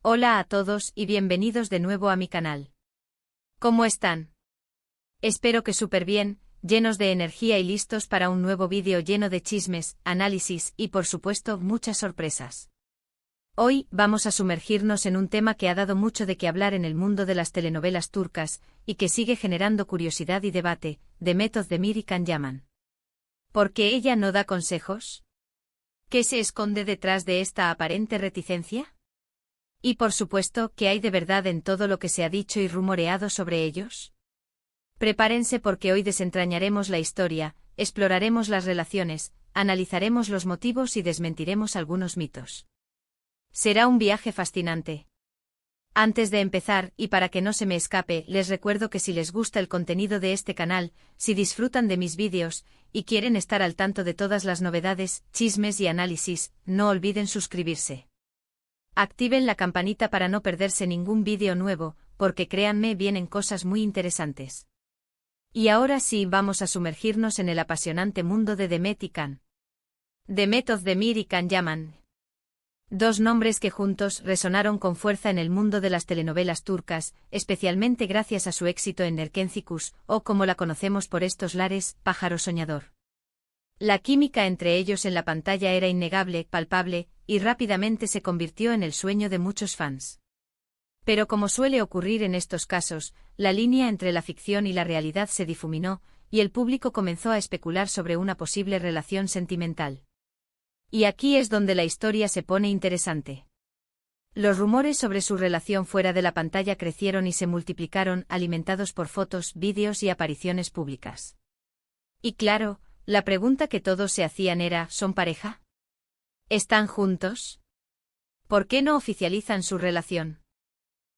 Hola a todos y bienvenidos de nuevo a mi canal. ¿Cómo están? Espero que súper bien, llenos de energía y listos para un nuevo vídeo lleno de chismes, análisis y por supuesto muchas sorpresas. Hoy vamos a sumergirnos en un tema que ha dado mucho de qué hablar en el mundo de las telenovelas turcas y que sigue generando curiosidad y debate, Demet Özdemir y Can Yaman. ¿Por qué ella no da consejos? ¿Qué se esconde detrás de esta aparente reticencia? Y por supuesto, ¿qué hay de verdad en todo lo que se ha dicho y rumoreado sobre ellos? Prepárense porque hoy desentrañaremos la historia, exploraremos las relaciones, analizaremos los motivos y desmentiremos algunos mitos. Será un viaje fascinante. Antes de empezar, y para que no se me escape, les recuerdo que si les gusta el contenido de este canal, si disfrutan de mis vídeos, y quieren estar al tanto de todas las novedades, chismes y análisis, no olviden suscribirse. Activen la campanita para no perderse ningún vídeo nuevo, porque créanme vienen cosas muy interesantes. Y ahora sí vamos a sumergirnos en el apasionante mundo de Demet y Can. Demet Özdemir y Can Yaman. Dos nombres que juntos resonaron con fuerza en el mundo de las telenovelas turcas, especialmente gracias a su éxito en Erkencikus, o como la conocemos por estos lares, Pájaro Soñador. La química entre ellos en la pantalla era innegable, palpable, y rápidamente se convirtió en el sueño de muchos fans. Pero como suele ocurrir en estos casos, la línea entre la ficción y la realidad se difuminó, y el público comenzó a especular sobre una posible relación sentimental. Y aquí es donde la historia se pone interesante. Los rumores sobre su relación fuera de la pantalla crecieron y se multiplicaron, alimentados por fotos, vídeos y apariciones públicas. Y claro, la pregunta que todos se hacían era, ¿son pareja? ¿Están juntos? ¿Por qué no oficializan su relación?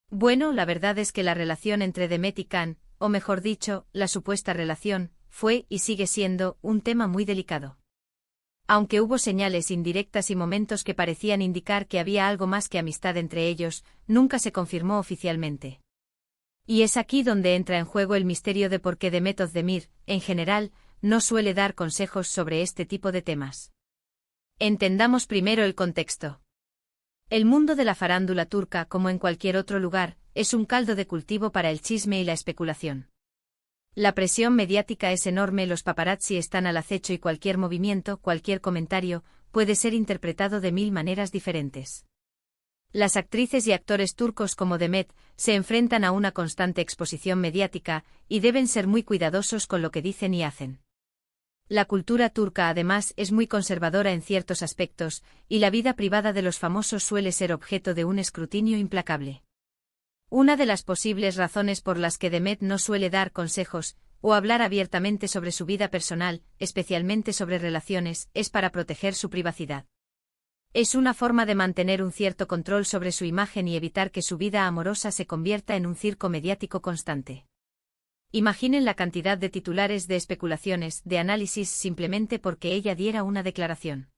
Bueno, la verdad es que la relación entre Demet y Can, o mejor dicho, la supuesta relación, fue y sigue siendo un tema muy delicado. Aunque hubo señales indirectas y momentos que parecían indicar que había algo más que amistad entre ellos, nunca se confirmó oficialmente. Y es aquí donde entra en juego el misterio de por qué Demet Özdemir, en general, no suele dar consejos sobre este tipo de temas. Entendamos primero el contexto. El mundo de la farándula turca, como en cualquier otro lugar, es un caldo de cultivo para el chisme y la especulación. La presión mediática es enorme, los paparazzi están al acecho y cualquier movimiento, cualquier comentario, puede ser interpretado de mil maneras diferentes. Las actrices y actores turcos como Demet se enfrentan a una constante exposición mediática y deben ser muy cuidadosos con lo que dicen y hacen. La cultura turca además es muy conservadora en ciertos aspectos, y la vida privada de los famosos suele ser objeto de un escrutinio implacable. Una de las posibles razones por las que Demet no suele dar consejos, o hablar abiertamente sobre su vida personal, especialmente sobre relaciones, es para proteger su privacidad. Es una forma de mantener un cierto control sobre su imagen y evitar que su vida amorosa se convierta en un circo mediático constante. Imaginen la cantidad de titulares, de especulaciones, de análisis simplemente porque ella diera una declaración.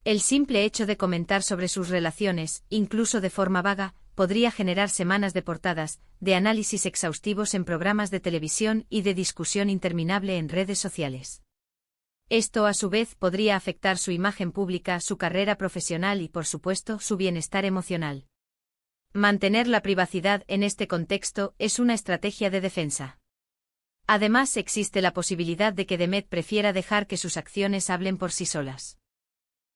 El simple hecho de comentar sobre sus relaciones, incluso de forma vaga, podría generar semanas de portadas, de análisis exhaustivos en programas de televisión y de discusión interminable en redes sociales. Esto a su vez podría afectar su imagen pública, su carrera profesional y por supuesto su bienestar emocional. Mantener la privacidad en este contexto es una estrategia de defensa. Además existe la posibilidad de que Demet prefiera dejar que sus acciones hablen por sí solas.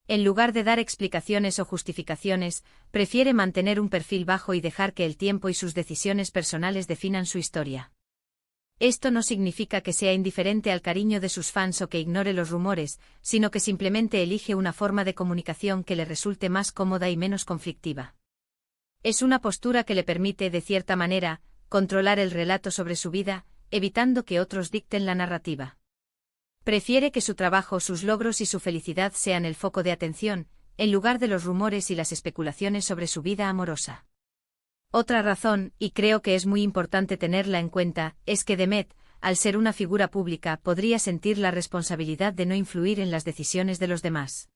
En lugar de dar explicaciones o justificaciones, prefiere mantener un perfil bajo y dejar que el tiempo y sus decisiones personales definan su historia. Esto no significa que sea indiferente al cariño de sus fans o que ignore los rumores, sino que simplemente elige una forma de comunicación que le resulte más cómoda y menos conflictiva. Es una postura que le permite, de cierta manera, controlar el relato sobre su vida, evitando que otros dicten la narrativa. Prefiere que su trabajo, sus logros y su felicidad sean el foco de atención, en lugar de los rumores y las especulaciones sobre su vida amorosa. Otra razón, y creo que es muy importante tenerla en cuenta, es que Demet, al ser una figura pública, podría sentir la responsabilidad de no influir en las decisiones de los demás.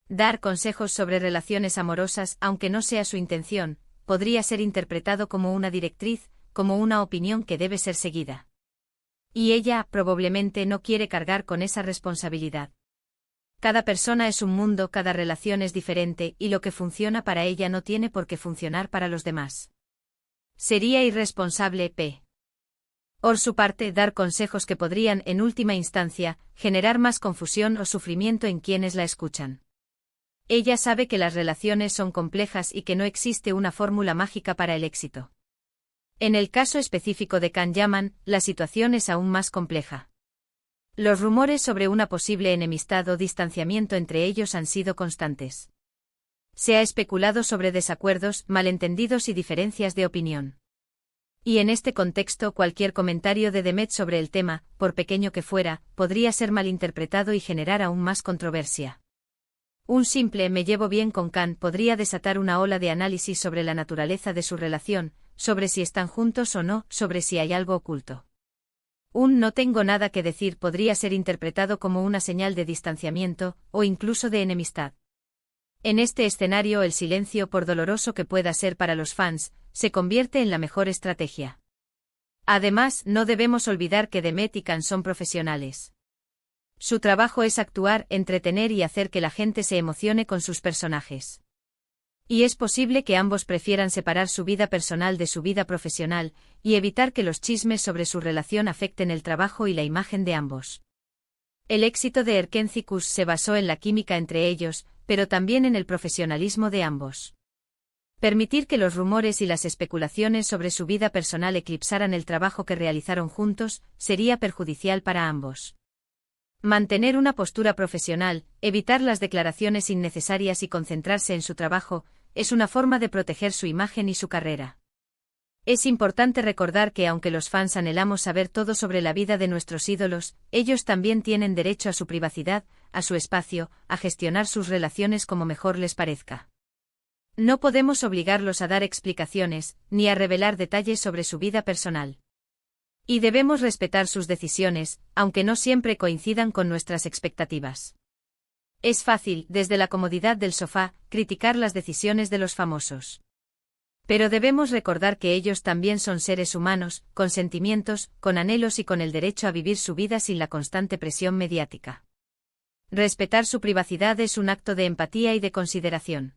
Dar consejos sobre relaciones amorosas, aunque no sea su intención, podría ser interpretado como una directriz, como una opinión que debe ser seguida. Y ella, probablemente no quiere cargar con esa responsabilidad. Cada persona es un mundo, cada relación es diferente y lo que funciona para ella no tiene por qué funcionar para los demás. Sería irresponsable por su parte dar consejos que podrían, en última instancia, generar más confusión o sufrimiento en quienes la escuchan. Ella sabe que las relaciones son complejas y que no existe una fórmula mágica para el éxito. En el caso específico de Can Yaman, la situación es aún más compleja. Los rumores sobre una posible enemistad o distanciamiento entre ellos han sido constantes. Se ha especulado sobre desacuerdos, malentendidos y diferencias de opinión. Y en este contexto cualquier comentario de Demet sobre el tema, por pequeño que fuera, podría ser malinterpretado y generar aún más controversia. Un simple "me llevo bien con Can" podría desatar una ola de análisis sobre la naturaleza de su relación, sobre si están juntos o no, sobre si hay algo oculto. Un "no tengo nada que decir" podría ser interpretado como una señal de distanciamiento, o incluso de enemistad. En este escenario el silencio, por doloroso que pueda ser para los fans, se convierte en la mejor estrategia. Además, no debemos olvidar que Demet y Can son profesionales. Su trabajo es actuar, entretener y hacer que la gente se emocione con sus personajes. Y es posible que ambos prefieran separar su vida personal de su vida profesional, y evitar que los chismes sobre su relación afecten el trabajo y la imagen de ambos. El éxito de Erkencicus se basó en la química entre ellos, pero también en el profesionalismo de ambos. Permitir que los rumores y las especulaciones sobre su vida personal eclipsaran el trabajo que realizaron juntos, sería perjudicial para ambos. Mantener una postura profesional, evitar las declaraciones innecesarias y concentrarse en su trabajo, es una forma de proteger su imagen y su carrera. Es importante recordar que aunque los fans anhelamos saber todo sobre la vida de nuestros ídolos, ellos también tienen derecho a su privacidad, a su espacio, a gestionar sus relaciones como mejor les parezca. No podemos obligarlos a dar explicaciones, ni a revelar detalles sobre su vida personal. Y debemos respetar sus decisiones, aunque no siempre coincidan con nuestras expectativas. Es fácil, desde la comodidad del sofá, criticar las decisiones de los famosos. Pero debemos recordar que ellos también son seres humanos, con sentimientos, con anhelos y con el derecho a vivir su vida sin la constante presión mediática. Respetar su privacidad es un acto de empatía y de consideración.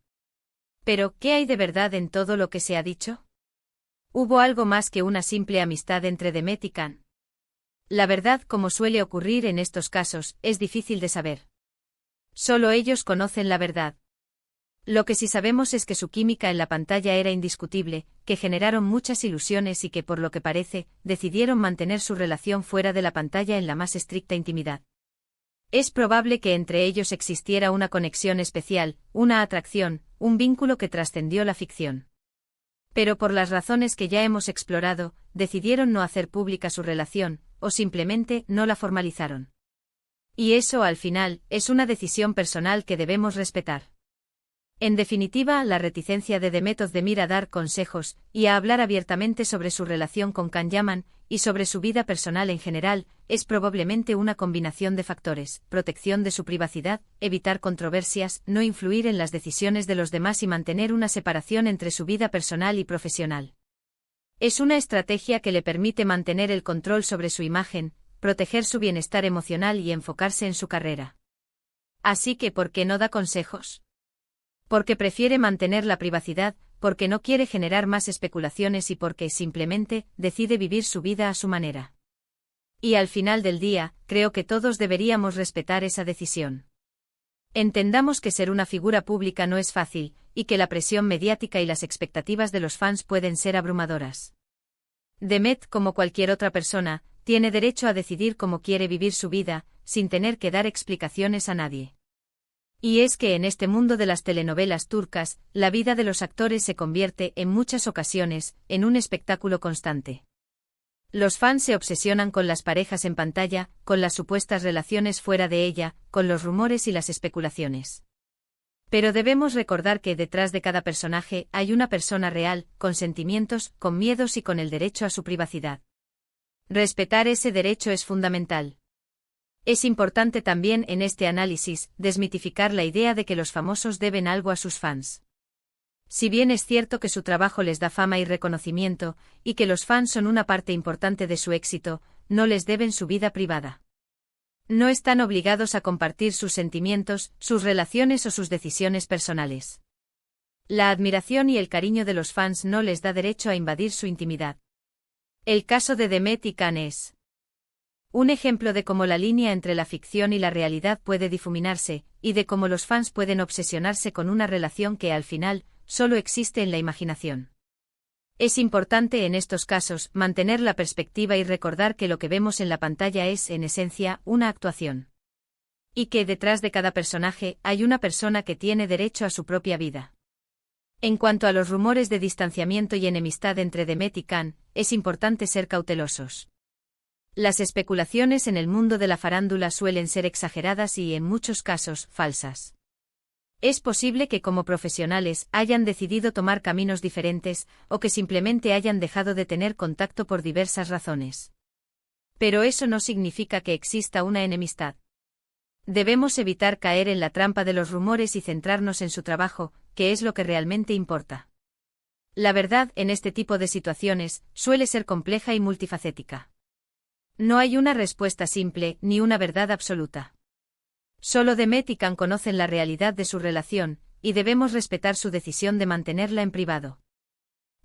Pero, ¿qué hay de verdad en todo lo que se ha dicho? ¿Hubo algo más que una simple amistad entre Demet y Can? La verdad, como suele ocurrir en estos casos, es difícil de saber. Solo ellos conocen la verdad. Lo que sí sabemos es que su química en la pantalla era indiscutible, que generaron muchas ilusiones y que, por lo que parece, decidieron mantener su relación fuera de la pantalla en la más estricta intimidad. Es probable que entre ellos existiera una conexión especial, una atracción, un vínculo que trascendió la ficción. Pero por las razones que ya hemos explorado, decidieron no hacer pública su relación, o simplemente no la formalizaron. Y eso, al final, es una decisión personal que debemos respetar. En definitiva, la reticencia de Demet Özdemir a dar consejos, y a hablar abiertamente sobre su relación con Can Yaman, y sobre su vida personal en general, es probablemente una combinación de factores: protección de su privacidad, evitar controversias, no influir en las decisiones de los demás y mantener una separación entre su vida personal y profesional. Es una estrategia que le permite mantener el control sobre su imagen, proteger su bienestar emocional y enfocarse en su carrera. Así que, ¿por qué no da consejos? Porque prefiere mantener la privacidad, porque no quiere generar más especulaciones y porque, simplemente, decide vivir su vida a su manera. Y al final del día, creo que todos deberíamos respetar esa decisión. Entendamos que ser una figura pública no es fácil, y que la presión mediática y las expectativas de los fans pueden ser abrumadoras. Demet, como cualquier otra persona, tiene derecho a decidir cómo quiere vivir su vida, sin tener que dar explicaciones a nadie. Y es que en este mundo de las telenovelas turcas, la vida de los actores se convierte, en muchas ocasiones, en un espectáculo constante. Los fans se obsesionan con las parejas en pantalla, con las supuestas relaciones fuera de ella, con los rumores y las especulaciones. Pero debemos recordar que detrás de cada personaje hay una persona real, con sentimientos, con miedos y con el derecho a su privacidad. Respetar ese derecho es fundamental. Es importante también en este análisis desmitificar la idea de que los famosos deben algo a sus fans. Si bien es cierto que su trabajo les da fama y reconocimiento, y que los fans son una parte importante de su éxito, no les deben su vida privada. No están obligados a compartir sus sentimientos, sus relaciones o sus decisiones personales. La admiración y el cariño de los fans no les da derecho a invadir su intimidad. El caso de Demet y Can es un ejemplo de cómo la línea entre la ficción y la realidad puede difuminarse, y de cómo los fans pueden obsesionarse con una relación que al final solo existe en la imaginación. Es importante en estos casos mantener la perspectiva y recordar que lo que vemos en la pantalla es, en esencia, una actuación. Y que detrás de cada personaje hay una persona que tiene derecho a su propia vida. En cuanto a los rumores de distanciamiento y enemistad entre Demet y Can, es importante ser cautelosos. Las especulaciones en el mundo de la farándula suelen ser exageradas y, en muchos casos, falsas. Es posible que como profesionales hayan decidido tomar caminos diferentes, o que simplemente hayan dejado de tener contacto por diversas razones. Pero eso no significa que exista una enemistad. Debemos evitar caer en la trampa de los rumores y centrarnos en su trabajo, que es lo que realmente importa. La verdad en este tipo de situaciones suele ser compleja y multifacética. No hay una respuesta simple, ni una verdad absoluta. Solo Demet y Can conocen la realidad de su relación, y debemos respetar su decisión de mantenerla en privado.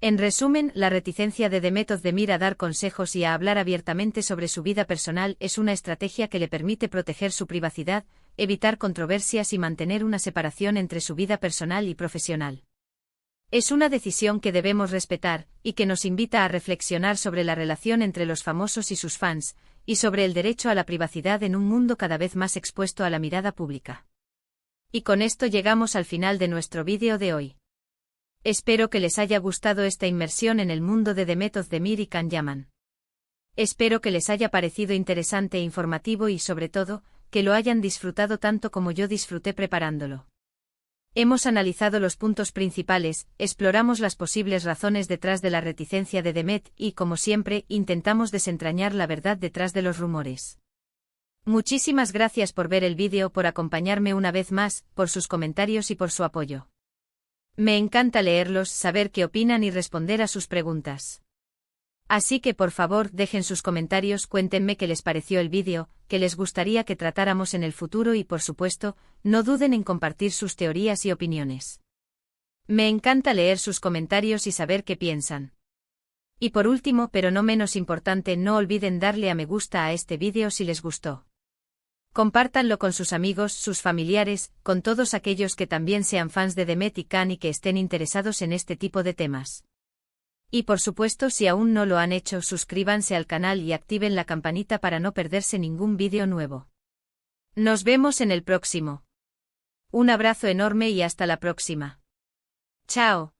En resumen, la reticencia de Demet Özdemir a dar consejos y a hablar abiertamente sobre su vida personal es una estrategia que le permite proteger su privacidad, evitar controversias y mantener una separación entre su vida personal y profesional. Es una decisión que debemos respetar, y que nos invita a reflexionar sobre la relación entre los famosos y sus fans, y sobre el derecho a la privacidad en un mundo cada vez más expuesto a la mirada pública. Y con esto llegamos al final de nuestro vídeo de hoy. Espero que les haya gustado esta inmersión en el mundo de Demet Özdemir y Can Yaman. Espero que les haya parecido interesante e informativo y, sobre todo, que lo hayan disfrutado tanto como yo disfruté preparándolo. Hemos analizado los puntos principales, exploramos las posibles razones detrás de la reticencia de Demet y, como siempre, intentamos desentrañar la verdad detrás de los rumores. Muchísimas gracias por ver el vídeo, por acompañarme una vez más, por sus comentarios y por su apoyo. Me encanta leerlos, saber qué opinan y responder a sus preguntas. Así que por favor dejen sus comentarios, cuéntenme qué les pareció el vídeo, qué les gustaría que tratáramos en el futuro y por supuesto, no duden en compartir sus teorías y opiniones. Me encanta leer sus comentarios y saber qué piensan. Y por último, pero no menos importante, no olviden darle a me gusta a este vídeo si les gustó. Compártanlo con sus amigos, sus familiares, con todos aquellos que también sean fans de Demet y Can y que estén interesados en este tipo de temas. Y por supuesto, si aún no lo han hecho, suscríbanse al canal y activen la campanita para no perderse ningún vídeo nuevo. Nos vemos en el próximo. Un abrazo enorme y hasta la próxima. Chao.